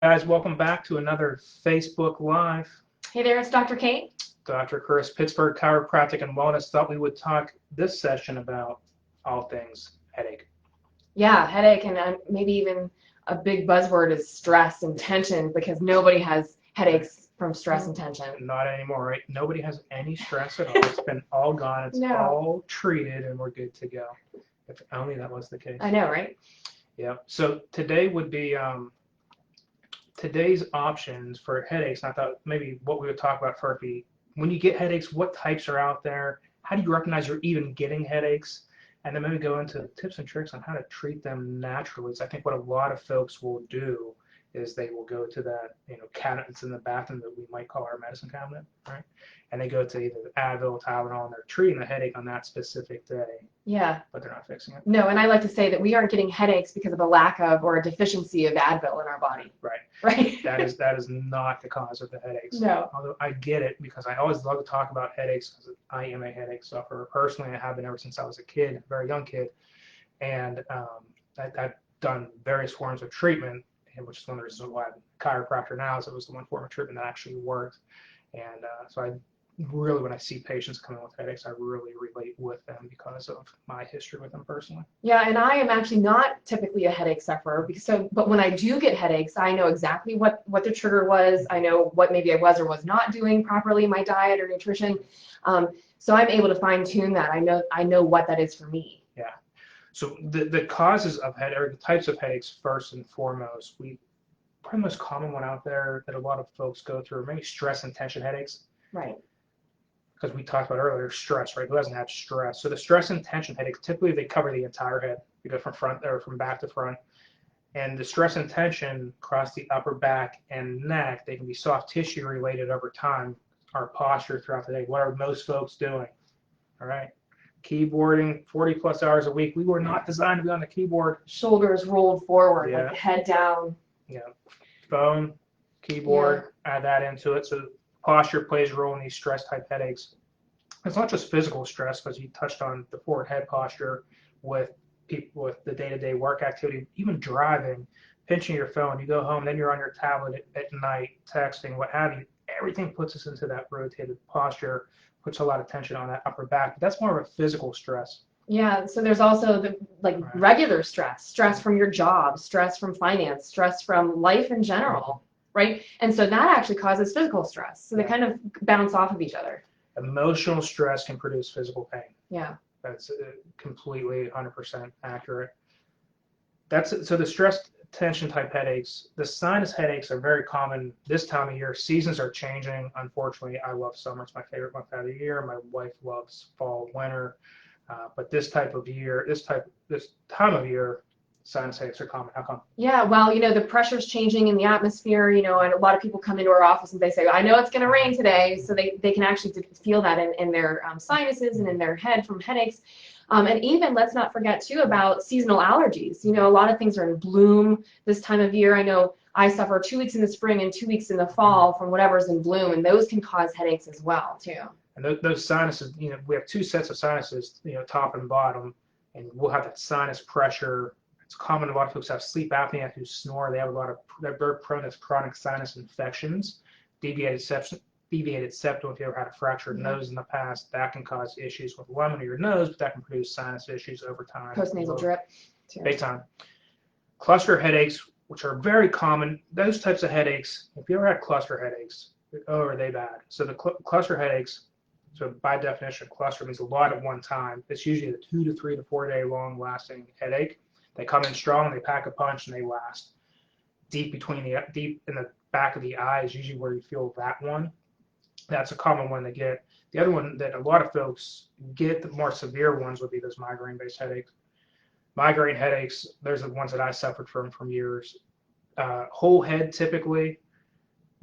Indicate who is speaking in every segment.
Speaker 1: Guys, welcome back to another Facebook Live.
Speaker 2: Hey there, it's Dr. Kate.
Speaker 1: Dr. Chris, Pittsburgh Chiropractic and Wellness, thought we would talk this session about all things headache.
Speaker 2: Yeah, headache, and maybe even a big buzzword is stress and tension, because nobody has headaches from stress and tension.
Speaker 1: Not anymore, right? Nobody has any stress at all. It's been all gone. It's
Speaker 2: No.
Speaker 1: all treated, and we're good to go. If only that was the case.
Speaker 2: I know, right?
Speaker 1: Yeah. So today would be today's options for headaches. And I thought maybe what we would talk about first be when you get headaches, what types are out there? How do you recognize you're even getting headaches? And then maybe go into tips and tricks on how to treat them naturally. So I think what a lot of folks will do is they will go to that, cabinet that's in the bathroom that we might call our medicine cabinet, right? And they go to either Advil, Tylenol, and they're treating the headache on that specific day.
Speaker 2: Yeah.
Speaker 1: But they're not fixing it.
Speaker 2: No, and I like to say that we aren't getting headaches because of a lack of or a deficiency of Advil in our body.
Speaker 1: Right.
Speaker 2: Right.
Speaker 1: That is not the cause of the headaches.
Speaker 2: No.
Speaker 1: Although I get it, because I always love to talk about headaches, because I am a headache sufferer. Personally, I have been ever since I was a kid, a very young kid. And I've done various forms of treatment, which is one of the reasons why I'm a chiropractor now, is it was the one form of treatment that actually worked. And so I really, when I see patients come in with headaches, I really relate with them because of my history with them personally.
Speaker 2: Yeah, and I am actually not typically a headache sufferer, but when I do get headaches, I know exactly what the trigger was. I know what maybe I was or was not doing properly in my diet or nutrition. So I'm able to fine tune that. I know what that is for me.
Speaker 1: Yeah. So the causes of headache, or the types of headaches, first and foremost, probably the most common one out there that a lot of folks go through, maybe stress and tension headaches.
Speaker 2: Right.
Speaker 1: Because we talked about earlier, stress, right? Who doesn't have stress? So the stress and tension headaches, typically they cover the entire head. You go from front or from back to front. And the stress and tension across the upper back and neck, they can be soft tissue related over time. Our posture throughout the day. What are most folks doing? All right. Keyboarding 40 plus hours a week. We were not designed to be on the keyboard.
Speaker 2: Shoulders rolled forward,
Speaker 1: Yeah.
Speaker 2: like head down.
Speaker 1: Yeah. Phone, keyboard, add that into it. So posture plays a role in these stress type headaches. It's not just physical stress, because you touched on the forward head posture with people with the day-to-day work activity, even driving, pinching your phone. You go home, then you're on your tablet at night, texting, what have you. Everything puts us into that rotated posture, puts a lot of tension on that upper back. But that's more of a physical stress.
Speaker 2: Yeah, so there's also the regular stress from your job, stress from finance, stress from life in general, right? And so that actually causes physical stress. So they kind of bounce off of each other.
Speaker 1: Emotional stress can produce physical pain.
Speaker 2: Yeah.
Speaker 1: That's completely 100% accurate. So the stress tension type headaches, the sinus headaches are very common this time of year. Seasons are changing. Unfortunately, I love summer. It's my favorite month out of the year. My wife loves fall, winter. But this time of year, sinus headaches are common. How come?
Speaker 2: Yeah, well, the pressure's changing in the atmosphere, and a lot of people come into our office and they say, I know it's going to rain today. So they can actually feel that in their sinuses and in their head from headaches. And even, let's not forget, too, about seasonal allergies. A lot of things are in bloom this time of year. I know I suffer 2 weeks in the spring and 2 weeks in the fall from whatever's in bloom, and those can cause headaches as well, too.
Speaker 1: And those sinuses, we have two sets of sinuses, top and bottom, and we'll have that sinus pressure. It's common. A lot of folks have sleep apnea who snore. They're very prone to chronic sinus infections. Deviated septum. If you ever had a fractured nose in the past, that can cause issues with lumen of your nose, but that can produce sinus issues over time.
Speaker 2: Postnasal drip.
Speaker 1: Big time. Cluster headaches, which are very common. Those types of headaches, if you ever had cluster headaches, are they bad? So the cluster headaches, so by definition, cluster means a lot at one time. It's usually a 2 to 3 to 4 day long lasting headache. They come in strong, they pack a punch, and they last. Deep in the back of the eye is usually where you feel that one. That's a common one to get. The other one that a lot of folks get, the more severe ones, would be those migraine-based headaches. Migraine headaches, there's the ones that I suffered from years. Whole head typically,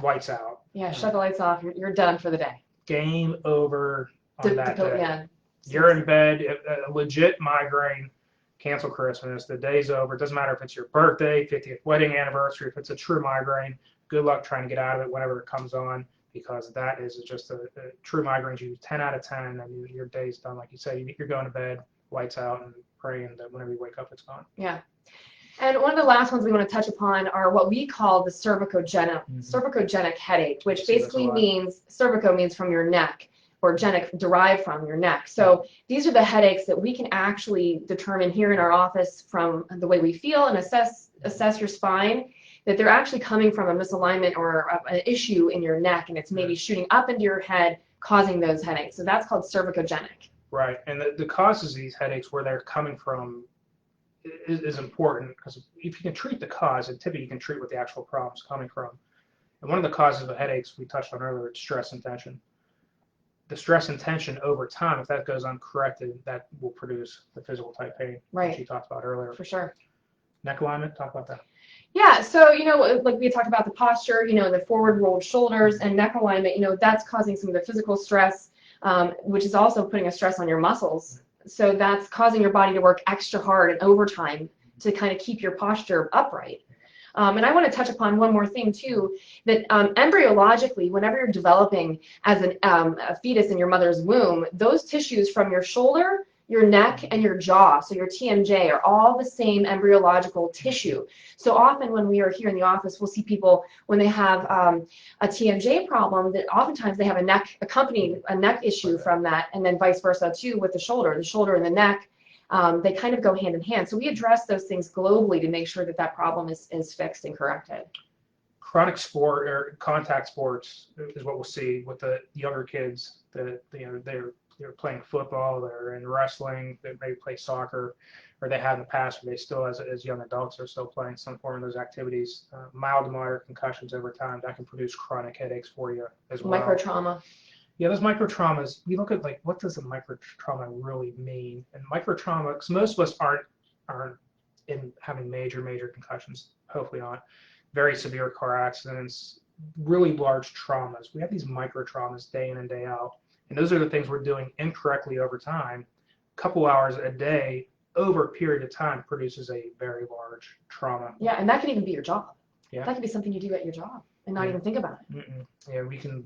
Speaker 1: lights out.
Speaker 2: Yeah, shut the lights off. You're done for the day.
Speaker 1: Game over on that day.
Speaker 2: Yeah.
Speaker 1: You're in bed, a legit migraine, cancel Christmas, the day's over. It doesn't matter if it's your birthday, 50th wedding anniversary, if it's a true migraine, good luck trying to get out of it whenever it comes on, because that is just a true migraine. You 10 out of 10, and your day's done. Like you said, you're going to bed, lights out, and praying that whenever you wake up, it's gone.
Speaker 2: Yeah. And one of the last ones we want to touch upon are what we call the cervicogenic headache, which basically means, cervico means from your neck, or genic derived from your neck. So these are the headaches that we can actually determine here in our office from the way we feel and assess your spine, that they're actually coming from a misalignment or an issue in your neck, and it's maybe shooting up into your head, causing those headaches. So that's called cervicogenic.
Speaker 1: Right, and the causes of these headaches, where they're coming from, is important, because if you can treat the cause, and typically you can treat what the actual problem is coming from. And one of the causes of headaches we touched on earlier is stress and tension. The stress and tension over time, if that goes uncorrected, that will produce the physical type pain, which you talked about earlier.
Speaker 2: For sure.
Speaker 1: Neck alignment, talk about that.
Speaker 2: Yeah, so, like we talked about the posture, the forward rolled shoulders and neck alignment, that's causing some of the physical stress, which is also putting a stress on your muscles. So that's causing your body to work extra hard and overtime to kind of keep your posture upright. And I want to touch upon one more thing too, that embryologically, whenever you're developing as a fetus in your mother's womb, those tissues from your shoulder, your neck, and your jaw, so your TMJ, are all the same embryological tissue. So often when we are here in the office, we'll see people when they have a TMJ problem, that oftentimes they have a neck issue from that, and then vice versa too with the shoulder and the neck. They kind of go hand in hand. So we address those things globally to make sure that that problem is fixed and corrected.
Speaker 1: Chronic sport or contact sports is what we'll see with the younger kids. They're playing football, they're in wrestling, they may play soccer, or they have in the past, or they still, as young adults, are still playing some form of those activities. Mild to moderate concussions over time, that can produce chronic headaches for you as well.
Speaker 2: Microtrauma.
Speaker 1: Yeah, those microtraumas, we look at, like, what does a microtrauma really mean? And microtrauma, because most of us aren't in having major concussions, hopefully not, very severe car accidents, really large traumas. We have these microtraumas day in and day out. And those are the things we're doing incorrectly over time. A couple hours a day over a period of time produces a very large trauma.
Speaker 2: Yeah, and that can even be your job.
Speaker 1: Yeah.
Speaker 2: That could be something you do at your job and not even think about it.
Speaker 1: Yeah, we can,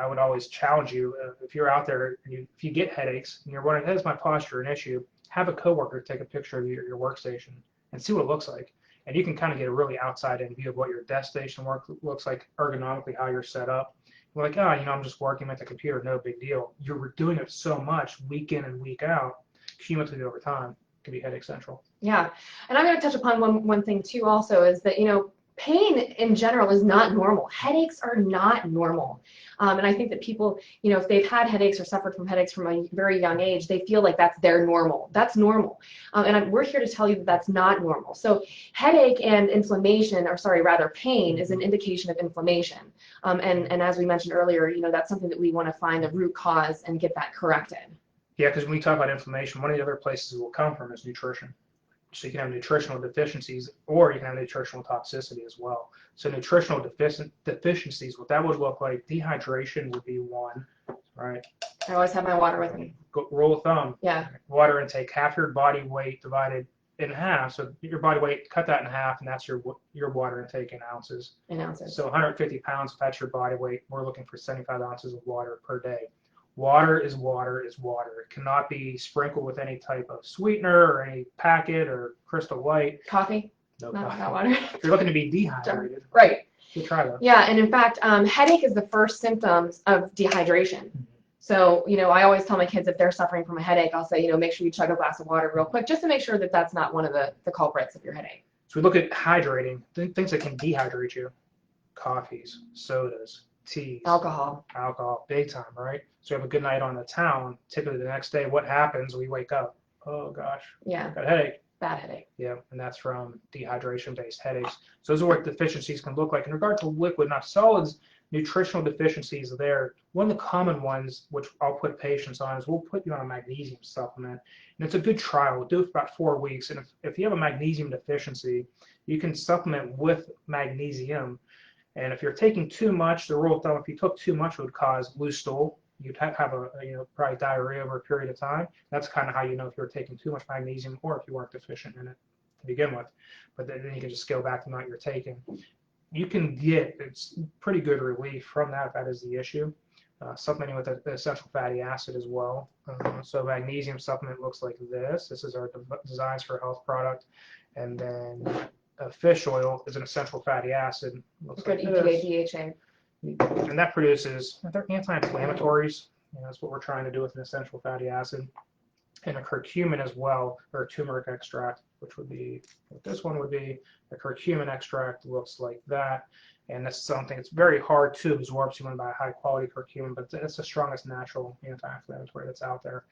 Speaker 1: I would always challenge you, if you're out there, and if you get headaches, and you're wondering, is my posture an issue, have a coworker take a picture of your workstation and see what it looks like. And you can kind of get a really outside-in view of what your desk station looks like, ergonomically, how you're set up. You're like, I'm just working at the computer, no big deal. You're doing it so much week in and week out, cumulatively over time, it can be headache central.
Speaker 2: Yeah, and I'm going to touch upon one thing too also, is that, pain in general is not normal. Headaches are not normal. And I think that people, if they've had headaches or suffered from headaches from a very young age, they feel like that's their normal. That's normal. And we're here to tell you that that's not normal. So headache and inflammation, or sorry, rather pain, is an indication of inflammation. And as we mentioned earlier, that's something that we want to find the root cause and get that corrected.
Speaker 1: Yeah, because when we talk about inflammation, one of the other places it will come from is nutrition. So you can have nutritional deficiencies, or you can have nutritional toxicity as well. So nutritional deficiencies, what that would look like, dehydration would be one, right?
Speaker 2: I always have my water with me.
Speaker 1: Rule of thumb.
Speaker 2: Yeah.
Speaker 1: Water intake, half your body weight divided in half. So your body weight, cut that in half, and that's your water intake in ounces.
Speaker 2: In ounces.
Speaker 1: So 150 pounds, if that's your body weight, we're looking for 75 ounces of water per day. Water is water is water. It cannot be sprinkled with any type of sweetener or any packet or Crystal Light.
Speaker 2: Coffee?
Speaker 1: No
Speaker 2: Not
Speaker 1: coffee.
Speaker 2: water.
Speaker 1: If you're looking to be dehydrated,
Speaker 2: right.
Speaker 1: You try that.
Speaker 2: Yeah, and in fact, headache is the first symptoms of dehydration. So, I always tell my kids, if they're suffering from a headache, I'll say, make sure you chug a glass of water real quick, just to make sure that that's not one of the culprits of your headache.
Speaker 1: So we look at hydrating, things that can dehydrate you: coffees, sodas, teas,
Speaker 2: alcohol,
Speaker 1: big time, right? So you have a good night on the town. Typically the next day, what happens? We wake up, oh gosh,
Speaker 2: yeah,
Speaker 1: got a headache.
Speaker 2: Bad headache.
Speaker 1: Yeah, and that's from dehydration-based headaches. So those are what deficiencies can look like. In regard to liquid, not solids, nutritional deficiencies there. One of the common ones, which I'll put patients on, is we'll put you on a magnesium supplement. And it's a good trial. We'll do it for about 4 weeks. And if you have a magnesium deficiency, you can supplement with magnesium. And if you're taking too much, the rule of thumb, if you took too much, it would cause loose stool. You'd have probably diarrhea over a period of time. That's kind of how you know if you're taking too much magnesium or if you weren't deficient in it to begin with. But then you can just scale back the amount you're taking. You can get pretty good relief from that if that is the issue. Supplementing with the essential fatty acid as well. So magnesium supplement looks like this. This is our Designs for Health product. And then fish oil is an essential fatty acid. Looks
Speaker 2: Good
Speaker 1: like this.
Speaker 2: EPA,
Speaker 1: And that produces, they're anti-inflammatories. That's what we're trying to do with an essential fatty acid. And a curcumin as well, or turmeric extract, which would be what this one would be. A curcumin extract looks like that. And that's something, it's very hard to absorb, so you want to buy high quality curcumin, but it's the strongest natural anti-inflammatory that's out there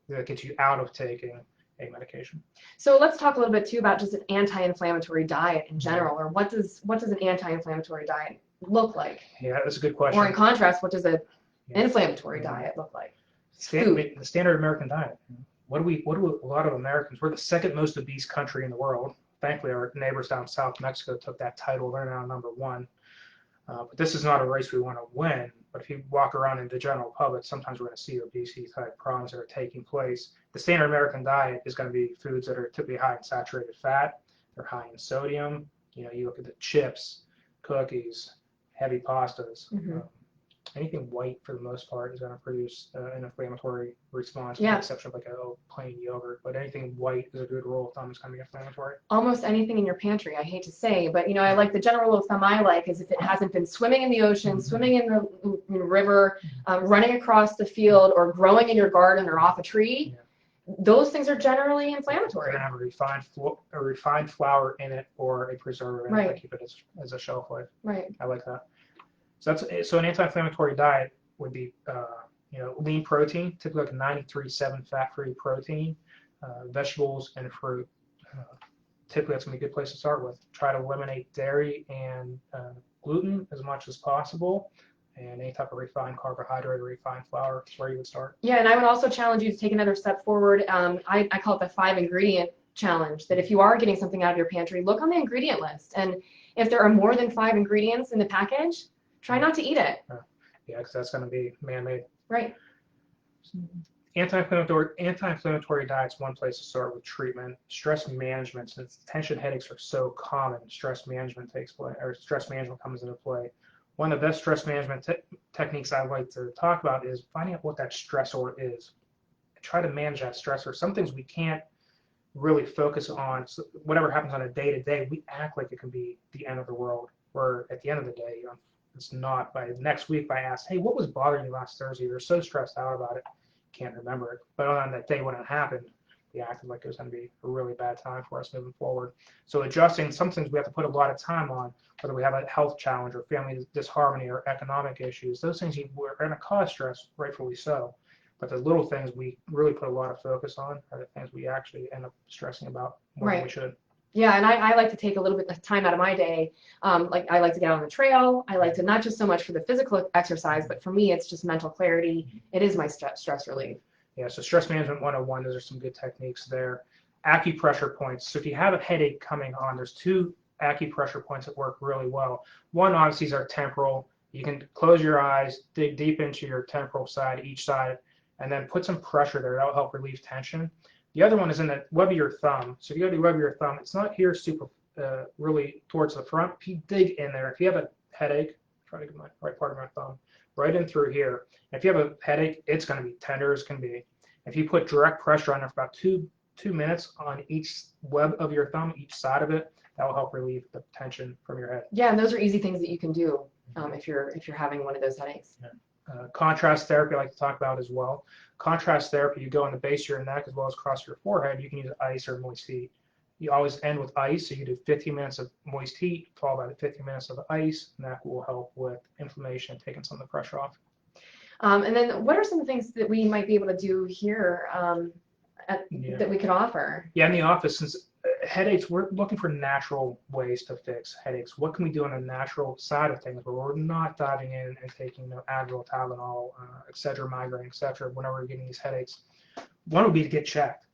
Speaker 1: that gets you out of taking a medication.
Speaker 2: So let's talk a little bit too about just an anti-inflammatory diet in general, or what does an anti-inflammatory diet look like?
Speaker 1: Yeah, that's a good question.
Speaker 2: Or in contrast, what does an inflammatory diet look like?
Speaker 1: The standard American diet. What do a lot of Americans? We're the second most obese country in the world. Thankfully, our neighbors down south, Mexico, took that title. They're now #1. But this is not a race we want to win. But if you walk around in the general public, sometimes we're going to see obesity-type problems that are taking place. The standard American diet is going to be foods that are typically high in saturated fat. They're high in sodium. You look at the chips, cookies, heavy pastas. Anything white, for the most part, is going to produce an inflammatory response, with the exception of like a plain yogurt. But anything white is a good rule of thumb. It's going to be inflammatory.
Speaker 2: Almost anything in your pantry, I hate to say, but I like the general rule of thumb I like is if it hasn't been swimming in the ocean, swimming in the river, running across the field, or growing in your garden or off a tree, those things are generally inflammatory.
Speaker 1: They're going to have a refined flour in it or a preservative in it to keep it as a shelf life.
Speaker 2: Right.
Speaker 1: I like that. So an anti-inflammatory diet would be lean protein, typically like a 93.7 fat-free protein, vegetables and fruit. Typically that's going to be a good place to start with. Try to eliminate dairy and gluten as much as possible, and any type of refined carbohydrate or refined flour is where you would start.
Speaker 2: Yeah, and I would also challenge you to take another step forward. I call it the 5-ingredient challenge, that if you are getting something out of your pantry, look on the ingredient list, and if there are more than 5 ingredients in the package, try not to eat it.
Speaker 1: Yeah, because that's going to be man-made.
Speaker 2: Right.
Speaker 1: Anti-inflammatory diet's one place to start with treatment. Stress management, since tension headaches are so common, stress management comes into play. One of the best stress management techniques I like to talk about is finding out what that stressor is. Try to manage that stressor. Some things we can't really focus on. So whatever happens on a day-to-day, we act like it can be the end of the world. Where at the end of the day, it's not. By next week, if I ask, hey, what was bothering you last Thursday? You're so stressed out about it, can't remember it. But on that day when it happened, we acted like it was going to be a really bad time for us moving forward. So adjusting, some things we have to put a lot of time on, whether we have a health challenge or family disharmony or economic issues. Those things are going to cause stress, rightfully so. But the little things we really put a lot of focus on are the things we actually end up stressing about more than we should.
Speaker 2: Yeah, and I like to take a little bit of time out of my day. Like I like to get out on the trail. I like to, not just so much for the physical exercise, but for me, it's just mental clarity. It is my stress relief.
Speaker 1: Yeah, so stress management 101, those are some good techniques there. Acupressure points. So if you have a headache coming on, there's 2 acupressure points that work really well. One, obviously, is our temporal. You can close your eyes, dig deep into your temporal side, each side, and then put some pressure there. That'll help relieve tension. The other one is in the web of your thumb. So if you go to the web of your thumb, it's not here super really towards the front. If you dig in there, if you have a headache, try to get my right part of my thumb, right in through here. If you have a headache, it's going to be tender as can be. If you put direct pressure on it for about two minutes on each web of your thumb, each side of it, that will help relieve the tension from your head.
Speaker 2: Yeah, and those are easy things that you can do if you're having one of those headaches.
Speaker 1: Yeah. Contrast therapy I like to talk about as well. Contrast therapy, you go in the base of your neck as well as across your forehead. You can use ice or moist heat. You always end with ice, so you do 15 minutes of moist heat, followed by the 15 minutes of ice, and that will help with inflammation and taking some of the pressure off.
Speaker 2: And then what are some things that we might be able to do here that we could offer? Yeah,
Speaker 1: in the office, since headaches, we're looking for natural ways to fix headaches. What can we do on a natural side of things where we're not diving in and taking Advil, Tylenol, Excedrin, migraine, etc. whenever we're getting these headaches? One would be to get checked.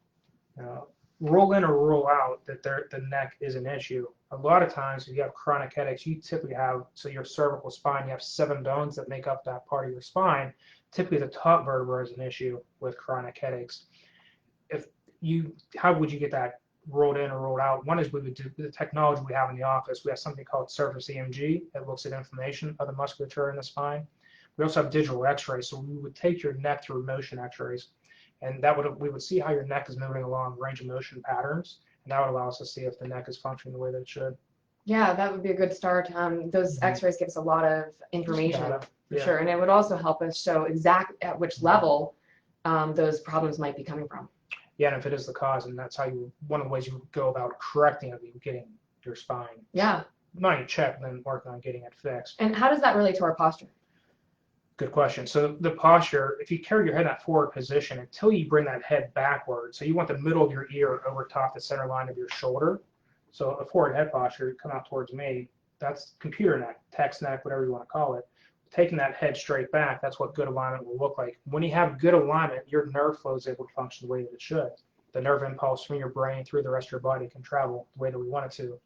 Speaker 1: Rule in or rule out that the neck is an issue. A lot of times, if you have chronic headaches, you typically have, so your cervical spine, you have 7 bones that make up that part of your spine. Typically, the top vertebra is an issue with chronic headaches. How would you get that rolled in or rolled out? One is we would do the technology we have in the office. We have something called surface EMG that looks at inflammation of the musculature in the spine. We also have digital x-rays, so we would take your neck through motion x-rays, and we would see how your neck is moving along range of motion patterns, And that would allow us to see if the neck is functioning the way that it should.
Speaker 2: Yeah, that would be a good start. Those X-rays give us a lot of information for sure, and it would also help us show exactly at which level those problems might be coming from.
Speaker 1: Yeah, and if it is the cause, and that's how one of the ways you would go about correcting it, getting your spine.
Speaker 2: Yeah.
Speaker 1: Not only checked, then working on getting it fixed.
Speaker 2: And how does that relate to our posture?
Speaker 1: Good question. So the posture, if you carry your head in that forward position until you bring that head backward, so you want the middle of your ear over top the center line of your shoulder. So a forward head posture, come out towards me, that's computer neck, text neck, whatever you want to call it. Taking that head straight back, that's what good alignment will look like. When you have good alignment, your nerve flow is able to function the way that it should. The nerve impulse from your brain through the rest of your body can travel the way that we want it to.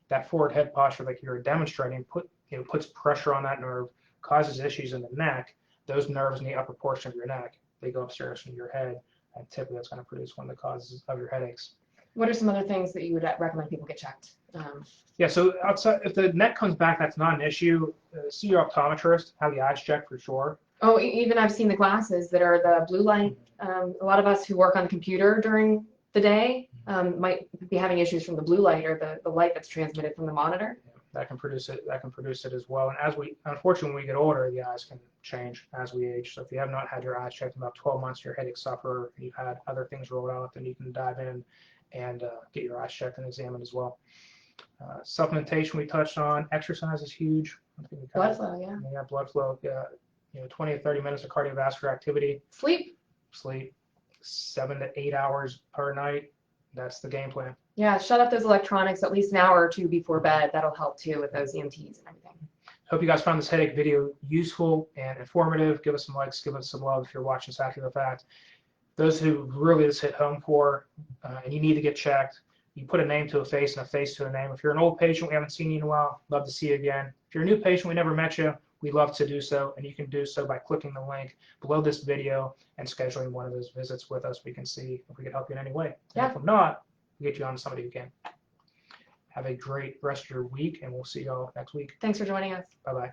Speaker 1: That forward head posture, like you're demonstrating, puts pressure on that nerve, causes issues in the neck. Those nerves in the upper portion of your neck, they go upstairs from your head, and typically that's going to produce one of the causes of your headaches.
Speaker 2: What are some other things that you would recommend people get checked?
Speaker 1: Yeah, so outside, if the neck comes back, that's not an issue. See your optometrist, have the eyes checked for sure.
Speaker 2: Oh, even I've seen the glasses that are the blue light. A lot of us who work on the computer during the day might be having issues from the blue light or the light that's transmitted from the monitor.
Speaker 1: Yeah, that can produce it. That can produce it as well. And unfortunately, when we get older, the eyes can change as we age. So if you have not had your eyes checked in about 12 months, your headache sufferer, and you've had other things rolled out, then you can dive in and get your eyes checked and examined as well. Supplementation we touched on. Exercise is huge.
Speaker 2: Blood flow, yeah.
Speaker 1: Yeah, blood flow. 20 to 30 minutes of cardiovascular activity.
Speaker 2: Sleep.
Speaker 1: 7 to 8 hours per night. That's the game plan.
Speaker 2: Yeah, shut off those electronics at least an hour or two before bed. That'll help too with those EMTs and everything.
Speaker 1: Hope you guys found this headache video useful and informative. Give us some likes, give us some love if you're watching this after the fact. Those who really this hit home for, and you need to get checked, you put a name to a face and a face to a name. If you're an old patient, we haven't seen you in a while, love to see you again. If you're a new patient, we never met you, we'd love to do so, and you can do so by clicking the link below this video and scheduling one of those visits with us. We can see if we can help you in any way.
Speaker 2: Yeah.
Speaker 1: And if not, we'll get you on to somebody who can. Have a great rest of your week, and we'll see y'all next week.
Speaker 2: Thanks for joining us.
Speaker 1: Bye-bye.